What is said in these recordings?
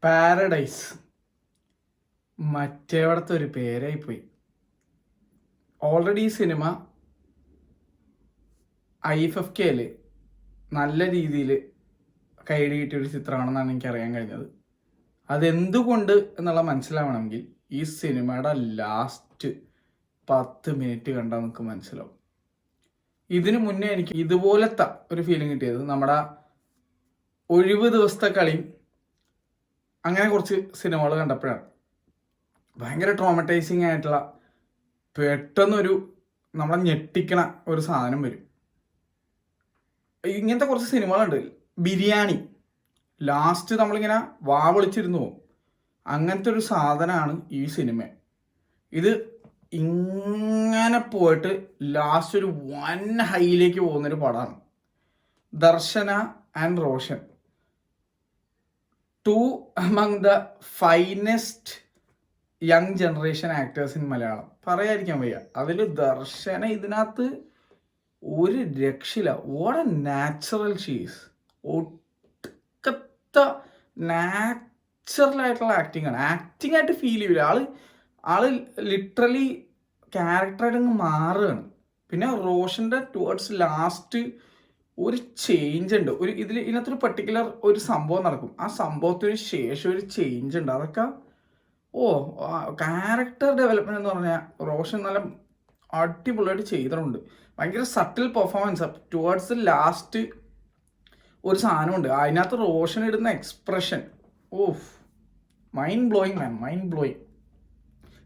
Paradise മറ്റേവിടത്തെ ഒരു പേരായിപ്പോയി. Already ഈ cinema IFFKയിൽ നല്ല രീതിയിൽ കൈയടി കിട്ടിയൊരു ചിത്രമാണെന്നാണ് എനിക്ക് അറിയാൻ കഴിഞ്ഞത്. അതെന്തുകൊണ്ട് എന്നുള്ള മനസ്സിലാവണമെങ്കിൽ ഈ സിനിമയുടെ ലാസ്റ്റ് 10 മിനിറ്റ് കണ്ടാൽ നമുക്ക് മനസ്സിലാവും. ഇതിനു മുന്നേ എനിക്ക് ഇതുപോലത്തെ ഒരു ഫീലിംഗ് കിട്ടിയത് നമ്മുടെ ഒഴിവ് ദിവസത്തെ കളിയും അങ്ങനെ കുറച്ച് സിനിമകൾ കണ്ടപ്പോഴാണ്. ഭയങ്കര ട്രോമറ്റൈസിങ് ആയിട്ടുള്ള പെട്ടെന്നൊരു നമ്മളെ ഞെട്ടിക്കണ ഒരു സാധനം വരും. ഇങ്ങനത്തെ കുറച്ച് സിനിമകളുണ്ട്. ബിരിയാണി ലാസ്റ്റ് നമ്മളിങ്ങനെ വാ വിളിച്ചിരുന്നു പോകും. അങ്ങനത്തെ ഒരു സാധനമാണ് ഈ സിനിമ. ഇത് ഇങ്ങനെ പോയിട്ട് ലാസ്റ്റ് ഒരു വൻ ഹൈയിലേക്ക് പോകുന്നൊരു പടമാണ്. Darshana and Roshan, 2 among the finest young generation actors in Malayalam. പറയാതിരിക്കാൻ വയ്യ. അതിൽ ദർശന ഇതിനകത്ത് ഒരു രക്ഷയില്ല. What a natural she's. ഒടുക്കത്ത നാച്ചുറലായിട്ടുള്ള ആക്ടിങ് ആണ്. ആക്ടിങ് ആയിട്ട് ഫീൽ ചെയ്യില്ല. ആള് ലിറ്ററലി ക്യാരക്ടറായിട്ട് അങ്ങ് മാറുകയാണ്. പിന്നെ റോഷൻ്റെ ടുവേർഡ്സ് ലാസ്റ്റ് ഒരു ചേഞ്ച് ഉണ്ട്. ഇതിനകത്തൊരു പർട്ടിക്കുലർ ഒരു സംഭവം നടക്കും. ആ സംഭവത്തിന് ശേഷം ഒരു ചേഞ്ച് ഉണ്ട്. അതൊക്കെ ക്യാരക്ടർ ഡെവലപ്മെന്റ് എന്ന് പറഞ്ഞാൽ റോഷൻ നല്ല അടിപൊളിയായിട്ട് ചെയ്തിട്ടുണ്ട്. ഭയങ്കര സട്ടിൽ പെർഫോമൻസ്. ടുവേർഡ്സ് ലാസ്റ്റ് ഒരു സാധനമുണ്ട്. അതിനകത്ത് റോഷൻ ഇടുന്ന എക്സ്പ്രഷൻ മൈൻഡ് ബ്ലോയിങ് മാൻ, മൈൻഡ് ബ്ലോയിങ്.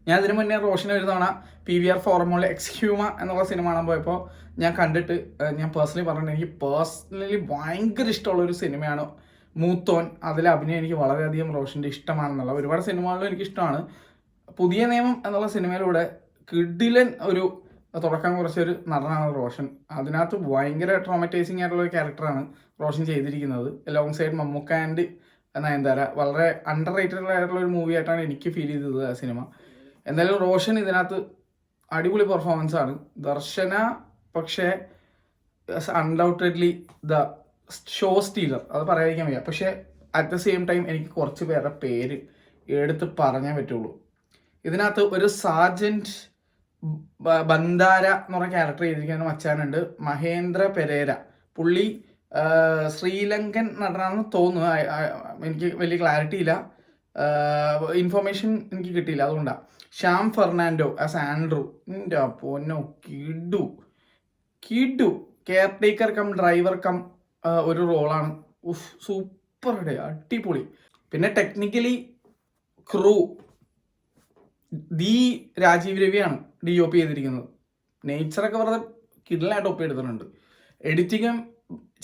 ഞാൻ ഇതിനു മുന്നേ റോഷൻ ഒരു തവണ PVR ഫോറമോളിൽ എക്സ്ഹ്യൂമ എന്നുള്ള സിനിമ കാണാൻ പോയപ്പോൾ ഞാൻ കണ്ടിട്ട് ഞാൻ പേഴ്സണലി പറഞ്ഞിട്ടുണ്ട്, എനിക്ക് പേഴ്സണലി ഭയങ്കര ഇഷ്ടമുള്ളൊരു സിനിമയാണ് മൂത്തോൻ. അതിലെ അഭിനയം എനിക്ക് വളരെയധികം റോഷൻ്റെ ഇഷ്ടമാണെന്നുള്ള ഒരുപാട് സിനിമകളിലും എനിക്കിഷ്ടമാണ്. പുതിയ നിയമം എന്നുള്ള സിനിമയിലൂടെ കിടിലൻ ഒരു തുടക്കം കുറച്ചൊരു നടനാണ് റോഷൻ. അതിനകത്ത് ഭയങ്കര ട്രോമറ്റൈസിങ് ആയിട്ടുള്ള ഒരു ക്യാരക്ടറാണ് റോഷൻ ചെയ്തിരിക്കുന്നത്. Alongside Mammukka and Nayanthara. വളരെ അണ്ടർ റേറ്റഡ് ആയിട്ടുള്ള ഒരു മൂവി ആയിട്ടാണ് എനിക്ക് ഫീൽ ചെയ്തത് ആ സിനിമ. എന്തായാലും റോഷൻ ഇതിനകത്ത് അടിപൊളി പെർഫോമൻസ് ആണ്. ദർശന പക്ഷേ അൺഡൗട്ടഡ്ലി ദ ഷോ സ്റ്റീലർ, അത് പറയാതിരിക്കാൻ വയ്യ. പക്ഷേ അറ്റ് ദ സെയിം ടൈം എനിക്ക് കുറച്ച് പേരുടെ പേര് എടുത്ത് പറഞ്ഞേ പറ്റുള്ളൂ. ഇതിനകത്ത് ഒരു സാർജൻറ്റ് ബന്ദാര എന്ന് പറഞ്ഞ ക്യാരക്ടർ ചെയ്തിരിക്കുന്ന മച്ചാനുണ്ട്, മഹേന്ദ്ര പെരേര. പുള്ളി ശ്രീലങ്കൻ നടനാണെന്ന് തോന്നുന്നു. എനിക്ക് വലിയ ക്ലാരിറ്റി ഇല്ല, ഇൻഫർമേഷൻ എനിക്ക് കിട്ടിയില്ല, അതുകൊണ്ടാണ്. Shyam Fernando as Andrew. എൻ്റെ പൊന്നോ, കിഡു caretaker cum driver cum ഒരു റോളാണ്. സൂപ്പർ അടിപൊളി. പിന്നെ ടെക്നിക്കലി ക്രൂ രാജീവ് രവിയാണ് DOP ചെയ്തിരിക്കുന്നത്. നേച്ചറൊക്കെ വെറുതെ കിഡലായിട്ട് ഒപ്പ് എടുത്തിട്ടുണ്ട്. എഡിറ്റിങ്ങും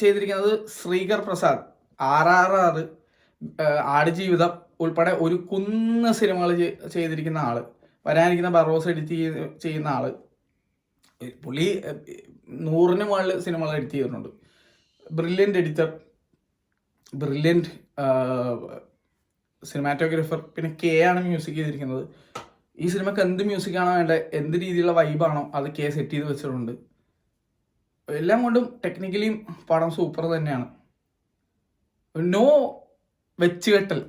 ചെയ്തിരിക്കുന്നത് ശ്രീകർ പ്രസാദ്. RRR, ആടുജീവിതം ഉൾപ്പെടെ ഒരു കുന്ന് സിനിമകൾ ചെയ്തിരിക്കുന്ന ആള്. വരാനിരിക്കുന്ന ബറോസ് എഡിറ്റ് ചെയ്യുന്ന ആള്. പുള്ളി 100ന് മുകളിൽ സിനിമകൾ എഡിറ്റ് ചെയ്തിട്ടുണ്ട്. Brilliant editor, brilliant cinematographer. പിന്നെ K ആണ് മ്യൂസിക് ചെയ്തിരിക്കുന്നത്. ഈ സിനിമക്ക് എന്ത് മ്യൂസിക്കാണോ വേണ്ടത്, എന്ത് രീതിയിലുള്ള വൈബാണോ അത് K സെറ്റ് ചെയ്ത് വെച്ചിട്ടുണ്ട്. എല്ലാം കൊണ്ടും ടെക്നിക്കലിയും പടം സൂപ്പർ തന്നെയാണ്. നോ വെച്ചുകെട്ടൽ,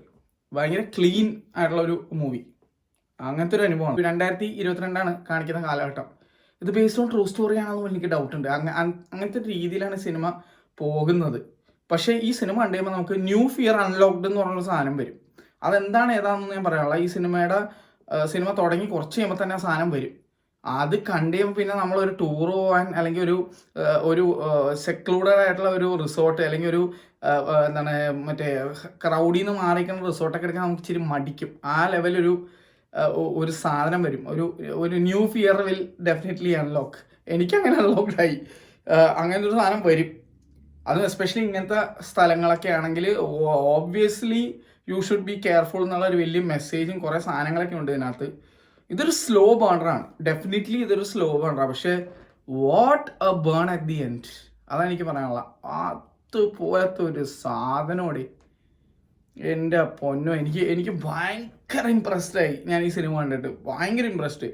ഭയങ്കര ക്ലീൻ ആയിട്ടുള്ള ഒരു മൂവി. അങ്ങനത്തെ ഒരു അനുഭവമാണ്. 2022 കാണിക്കുന്ന കാലഘട്ടം. ഇത് ബേസ്ഡ് ഓൺ ട്രൂ സ്റ്റോറി ആണെന്ന് എനിക്ക് ഡൗട്ട് ഉണ്ട്. അങ്ങനത്തെ രീതിയിലാണ് സിനിമ പോകുന്നത്. പക്ഷേ ഈ സിനിമ കണ്ടു കഴിയുമ്പോൾ നമുക്ക് ന്യൂ ഫിയർ അൺലോക്ക്ഡ് എന്ന് പറഞ്ഞൊരു സാധനം വരും. അതെന്താണ് ഏതാണെന്ന് ഞാൻ പറയാനുള്ള. ഈ സിനിമ തുടങ്ങി കുറച്ച് കഴിയുമ്പോൾ തന്നെ ആ സാധനം വരും. അത് കണ്ടു കഴിയുമ്പോൾ പിന്നെ നമ്മളൊരു ടൂർ പോകാൻ അല്ലെങ്കിൽ ഒരു സെക്ലൂഡഡ് ആയിട്ടുള്ള ഒരു റിസോർട്ട് അല്ലെങ്കിൽ ഒരു മറ്റേ ക്രൗഡിൽ നിന്ന് മാറിയിരിക്കുന്ന റിസോർട്ടൊക്കെ എടുക്കാൻ നമുക്ക് ഇച്ചിരി മടിക്കും. ആ ലെവലൊരു സാധനം വരും. ഒരു new fear will definitely unlock. എനിക്കങ്ങനെ അൺലോക്ക്ഡായി. അങ്ങനത്തെ ഒരു സാധനം വരും. അതും എസ്പെഷ്യലി ഇങ്ങനത്തെ സ്ഥലങ്ങളൊക്കെ ആണെങ്കിൽ obviously you should be careful എന്നുള്ള ഒരു വലിയ മെസ്സേജും കുറേ സാധനങ്ങളൊക്കെ ഉണ്ട് ഇതിനകത്ത്. ഇതൊരു സ്ലോ ബേണറാണ്, ഡെഫിനറ്റ്ലി ഇതൊരു സ്ലോ ബേണറാണ്. പക്ഷേ what a burn at the end, അതാണ് എനിക്ക് പറയാനുള്ള. അതുപോലത്തെ ഒരു സാധനോടെ എൻ്റെ പൊന്നോ, എനിക്ക് ഭയങ്കര ഇമ്പ്രസ്ഡായി ഞാൻ ഈ സിനിമ കണ്ടിട്ട്. ഭയങ്കര ഇമ്പ്രസ്ഡ്.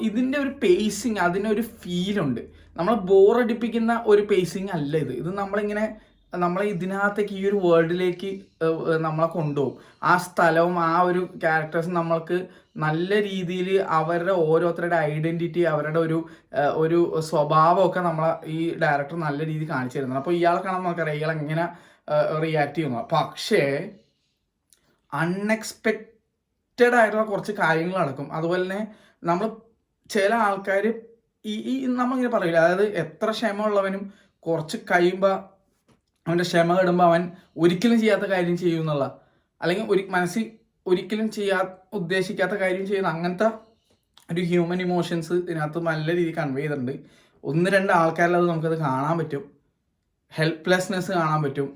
ഇതിൻ്റെ ഒരു പേസിങ്, അതിനൊരു ഫീലുണ്ട്. നമ്മളെ ബോറടിപ്പിക്കുന്ന ഒരു പേസിങ് അല്ല ഇത്. നമ്മളിങ്ങനെ നമ്മളെ ഇതിനകത്തേക്ക് ഈ ഒരു വേൾഡിലേക്ക് നമ്മളെ കൊണ്ടുപോകും. ആ സ്ഥലവും ആ ഒരു ക്യാരക്ടേഴ്സും നമ്മൾക്ക് നല്ല രീതിയിൽ അവരുടെ ഓരോരുത്തരുടെ ഐഡൻറ്റിറ്റി, അവരുടെ ഒരു സ്വഭാവമൊക്കെ നമ്മളെ ഈ ഡയറക്ടർ നല്ല രീതിയിൽ കാണിച്ചു തരുന്നത്. അപ്പോൾ ഇയാളെ കാണാൻ നമുക്കറിയാം ഇയാൾ എങ്ങനെ റിയാക്ട് ചെയ്യുന്നു. പക്ഷേ അൺഎക്സ്പെക്റ്റഡ് ആയിട്ടുള്ള കുറച്ച് കാര്യങ്ങൾ നടക്കും. അതുപോലെ തന്നെ നമ്മൾ ചില ആൾക്കാർ ഈ നമ്മളിങ്ങനെ പറയില്ല, അതായത് എത്ര ക്ഷമ ഉള്ളവനും കുറച്ച് കഴിയുമ്പോൾ അവൻ്റെ ക്ഷമ കിടുമ്പോൾ അവൻ ഒരിക്കലും ചെയ്യാത്ത കാര്യം ചെയ്യും എന്നുള്ള, അല്ലെങ്കിൽ മനസ്സിൽ ഒരിക്കലും ഉദ്ദേശിക്കാത്ത കാര്യം ചെയ്യുന്ന അങ്ങനത്തെ ഒരു ഹ്യൂമൻ ഇമോഷൻസ് ഇതിനകത്ത് നല്ല രീതിയിൽ കൺവേ ചെയ്തിട്ടുണ്ട്. 1-2 ആൾക്കാരിൽ അത് നമുക്കത് കാണാൻ പറ്റും. ഹെൽപ്ലെസ്നെസ് കാണാൻ പറ്റും.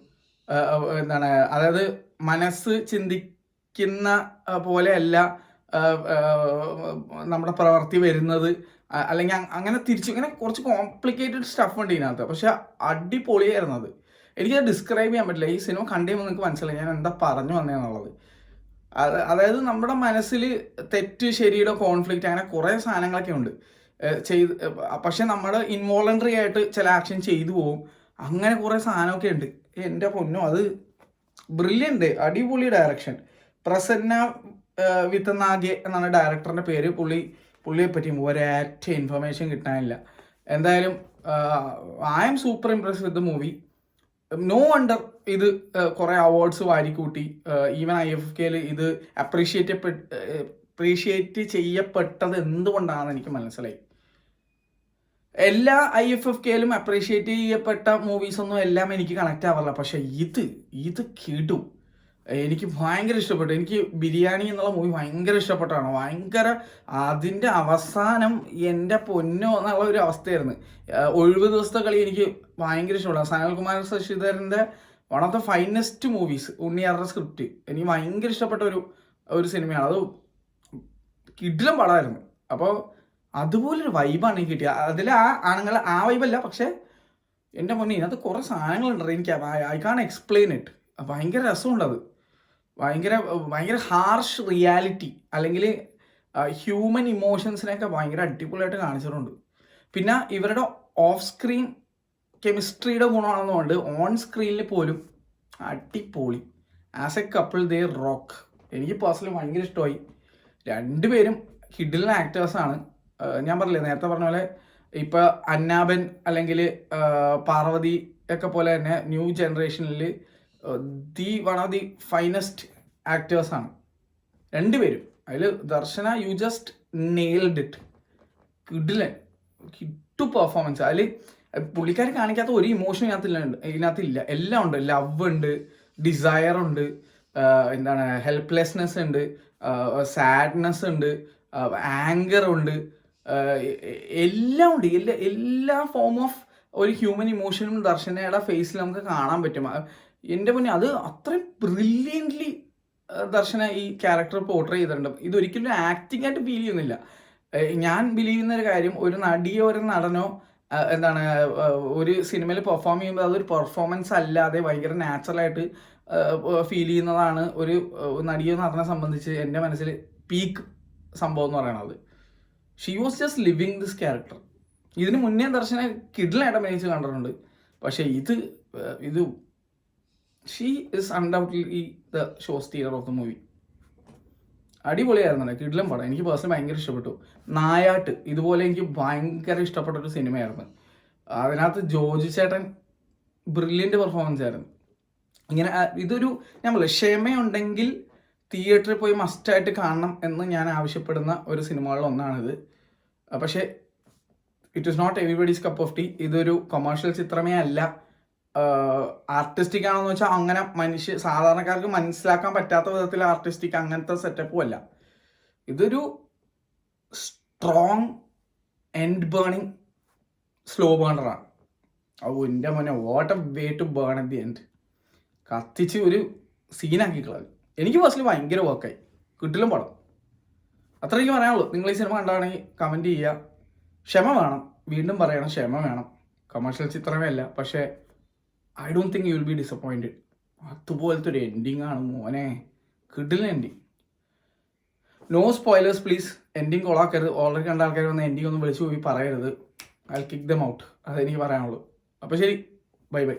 അതായത് മനസ്സ് ചിന്തിക്കുന്ന പോലെയല്ല നമ്മുടെ പ്രവൃത്തി വരുന്നത്, അല്ലെങ്കിൽ അങ്ങനെ ഇങ്ങനെ കുറച്ച് കോംപ്ലിക്കേറ്റഡ് സ്റ്റഫ് ഉണ്ട് ഇതിനകത്ത്. പക്ഷെ അടിപൊളിയായിരുന്നു അത്. എനിക്കത് ഡിസ്ക്രൈബ് ചെയ്യാൻ പറ്റില്ല. ഈ സിനിമ കണ്ടുകഴിയുമ്പോൾ നിങ്ങൾക്ക് മനസ്സിലായി ഞാൻ എന്താ പറഞ്ഞു വന്നതെന്നുള്ളത്. അതായത് നമ്മുടെ മനസ്സിൽ തെറ്റ് ശരിയുടെ കോൺഫ്ലിക്റ്റ് അങ്ങനെ കുറേ സാധനങ്ങളൊക്കെ ഉണ്ട് പക്ഷെ നമ്മുടെ ഇൻവോളണ്ടറി ആയിട്ട് ചില ആക്ഷൻ ചെയ്തു പോകും. അങ്ങനെ കുറേ സാധനമൊക്കെ ഉണ്ട്. എൻ്റെ പൊന്നോ, അത് ബ്രില്യൻ്റ്, അടിപൊളി ഡയറക്ഷൻ. പ്രസന്ന വിത്തനാഗെ എന്നാണ് ഡയറക്ടറിൻ്റെ പേര്. പുള്ളിയെ പറ്റി ഒരേറ്റ ഇൻഫർമേഷൻ കിട്ടാനില്ല. എന്തായാലും I am super impress with the movie. No wonder ഇത് കുറേ അവാർഡ്സ് വാരിക്കൂട്ടി. ഈവൻ IFFKയിൽ ഇത് അപ്രീഷിയേറ്റ് ചെയ്യപ്പെട്ടത് എന്തുകൊണ്ടാണെന്ന് എനിക്ക് മനസ്സിലായി. എല്ലാ IFFKയിലും അപ്രീഷിയേറ്റ് ചെയ്യപ്പെട്ട മൂവീസൊന്നും എല്ലാം എനിക്ക് കണക്റ്റ് ആവാറില്ല. പക്ഷെ ഇത് കിടും. എനിക്ക് ഭയങ്കര ഇഷ്ടപ്പെട്ടു. എനിക്ക് ബിരിയാണി എന്നുള്ള മൂവി ഭയങ്കര ഇഷ്ടപ്പെട്ടാണ്. അതിൻ്റെ അവസാനം എൻ്റെ പൊന്നോ എന്നുള്ള ഒരു അവസ്ഥയായിരുന്നു. 70 ദിവസത്തെ കളി എനിക്ക് ഭയങ്കര ഇഷ്ടപ്പെട്ടു. സനൽകുമാർ ശശിധരൻ്റെ one of the finest movies. ഉണ്ണിയാറുടെ സ്ക്രിപ്റ്റ് എനിക്ക് ഭയങ്കര ഇഷ്ടപ്പെട്ട ഒരു സിനിമയാണ്. അത് കിടിലം പടമായിരുന്നു. അപ്പോൾ അതുപോലൊരു വൈബാണ് എനിക്ക് കിട്ടിയത്. അതിൽ ആണുങ്ങൾ ആ വൈബല്ല, പക്ഷേ എൻ്റെ മുന്നേ ഇതിനകത്ത് കുറേ സാധനങ്ങളുണ്ട്. എനിക്ക് ഐ കാൺ എക്സ്പ്ലെയിൻ ഇറ്റ്. ഭയങ്കര രസമുണ്ട്. അത് ഭയങ്കര ഹാർഷ് റിയാലിറ്റി അല്ലെങ്കിൽ ഹ്യൂമൻ ഇമോഷൻസിനെയൊക്കെ ഭയങ്കര അടിപൊളിയായിട്ട് കാണിച്ചിട്ടുണ്ട്. പിന്നെ ഇവരുടെ ഓഫ് സ്ക്രീൻ കെമിസ്ട്രിയുടെ ഗുണമാണെന്നുകൊണ്ട് ഓൺ സ്ക്രീനിൽ പോലും അടിപൊളി. As A couple they rock. എനിക്ക് പേഴ്സണലി ഭയങ്കര ഇഷ്ടമായി. രണ്ടുപേരും കിഡിലൻ ആക്ടേഴ്സാണ്. ഞാൻ പറഞ്ഞില്ലേ നേരത്തെ പറഞ്ഞ പോലെ ഇപ്പോൾ അന്നാബൻ അല്ലെങ്കിൽ പാർവതി ഒക്കെ പോലെ തന്നെ ന്യൂ ജനറേഷനിൽ വൺ ഓഫ് ദി ഫൈനസ്റ്റ് ആക്ടേഴ്സാണ് രണ്ടുപേരും. അതിൽ ദർശന യു ജസ്റ്റ് നെയിൽഡ് ഇറ്റ്. കിട്ടു പെർഫോമൻസ്. അതിൽ പുള്ളിക്കാർ കാണിക്കാത്ത ഒരു ഇമോഷൻ ഇതിനകത്തില്ല. എല്ലാം ഉണ്ട്. ലവ് ഉണ്ട്, ഡിസയർ ഉണ്ട്, ഹെൽപ്ലെസ്നെസ് ഉണ്ട്, സാഡ്നെസ് ഉണ്ട്, ആങ്കർ ഉണ്ട്, എല്ലാം ഉണ്ട്. എല്ലാ ഫോം ഓഫ് ഒരു ഹ്യൂമൻ ഇമോഷനും ദർശനയുടെ ഫേസിൽ നമുക്ക് കാണാൻ പറ്റും. എൻ്റെ മുന്നേ അത് അത്രയും ബ്രില്യൻ്റ്ലി ദർശന ഈ ക്യാരക്ടർ പോർട്രേ ചെയ്തിട്ടുണ്ട്. ഇതൊരിക്കലും ആക്ടിംഗ് ആയിട്ട് ഫീൽ ചെയ്യുന്നില്ല. ഞാൻ ബിലീവ് ചെയ്യുന്ന ഒരു കാര്യം, ഒരു നടിയോ ഒരു നടനോ ഒരു സിനിമയിൽ പെർഫോം ചെയ്യുമ്പോൾ അതൊരു പെർഫോമൻസ് അല്ലാതെ ഭയങ്കര നാച്ചുറലായിട്ട് ഫീൽ ചെയ്യുന്നതാണ് ഒരു നടിയോ നടനെ സംബന്ധിച്ച് എൻ്റെ മനസ്സിൽ പീക്ക് സംഭവം എന്ന് പറയുന്നത്. She was just living this character. ഇതിന് മുന്നേ ദർശന കിഡിലായിട്ട് അഭിനയിച്ച് കണ്ടിട്ടുണ്ട്. പക്ഷേ ഇത് she is undoubtedly the show stealer of the movie. അടിപൊളിയായിരുന്നു. കിഡിലും പടം. എനിക്ക് പേഴ്സണലി ഭയങ്കര ഇഷ്ടപ്പെട്ടു. നായാട്ട് ഇതുപോലെ എനിക്ക് ഭയങ്കര ഇഷ്ടപ്പെട്ട ഒരു സിനിമയായിരുന്നു. അതിനകത്ത് ജോജി ചേട്ടൻ ബ്രില്യൻ്റ് പെർഫോമൻസ് ആയിരുന്നു. ഇങ്ങനെ ഇതൊരു നമ്മൾ ക്ഷമയുണ്ടെങ്കിൽ തിയേറ്ററിൽ പോയി മസ്റ്റായിട്ട് കാണണം എന്ന് ഞാൻ ആവശ്യപ്പെടുന്ന ഒരു സിനിമകളിൽ ഒന്നാണിത്. പക്ഷേ it is not everybody's cup of tea. ഇതൊരു കൊമേഴ്ഷ്യൽ ചിത്രമേ അല്ല. ആർട്ടിസ്റ്റിക് ആണെന്ന് വെച്ചാൽ അങ്ങനെ സാധാരണക്കാർക്ക് മനസ്സിലാക്കാൻ പറ്റാത്ത വിധത്തിൽ ആർട്ടിസ്റ്റിക് അങ്ങനത്തെ സെറ്റപ്പും അല്ല. ഇതൊരു സ്ട്രോങ് എൻഡ് ബേണിങ് സ്ലോ ബേണറാണ്. എൻ്റെ മോനെ what a way to burn at the end. കത്തിച്ച് ഒരു സീനാക്കി കളഞ്ഞു. എനിക്ക് പേഴ്സണലി ഭയങ്കര വർക്കായി. കിട്ടിലും പടം. അത്രയ്ക്ക് പറയാനുള്ളൂ. നിങ്ങൾ ഈ സിനിമ കണ്ടാണെങ്കിൽ കമൻറ്റ് ചെയ്യുക. ക്ഷമ വേണം. വീണ്ടും പറയണം, ക്ഷമ വേണം. കൊമേഴ്ഷ്യൽ ചിത്രമേ അല്ല. പക്ഷേ I don't think you will be disappointed. അതുപോലത്തെ ഒരു എൻഡിങ് ആണ് മോനെ. കിടിലൻ ending. No spoilers please. Ending കൊളാക്കരുത്. ഓൾറെഡി കണ്ട ആൾക്കാർ വന്ന് എൻഡിങ് ഒന്നും വിളിച്ചു പോയി പറയരുത്. I kick them out. അതെനിക്ക് പറയാനുള്ളൂ. അപ്പോൾ ശരി, ബൈ ബൈ.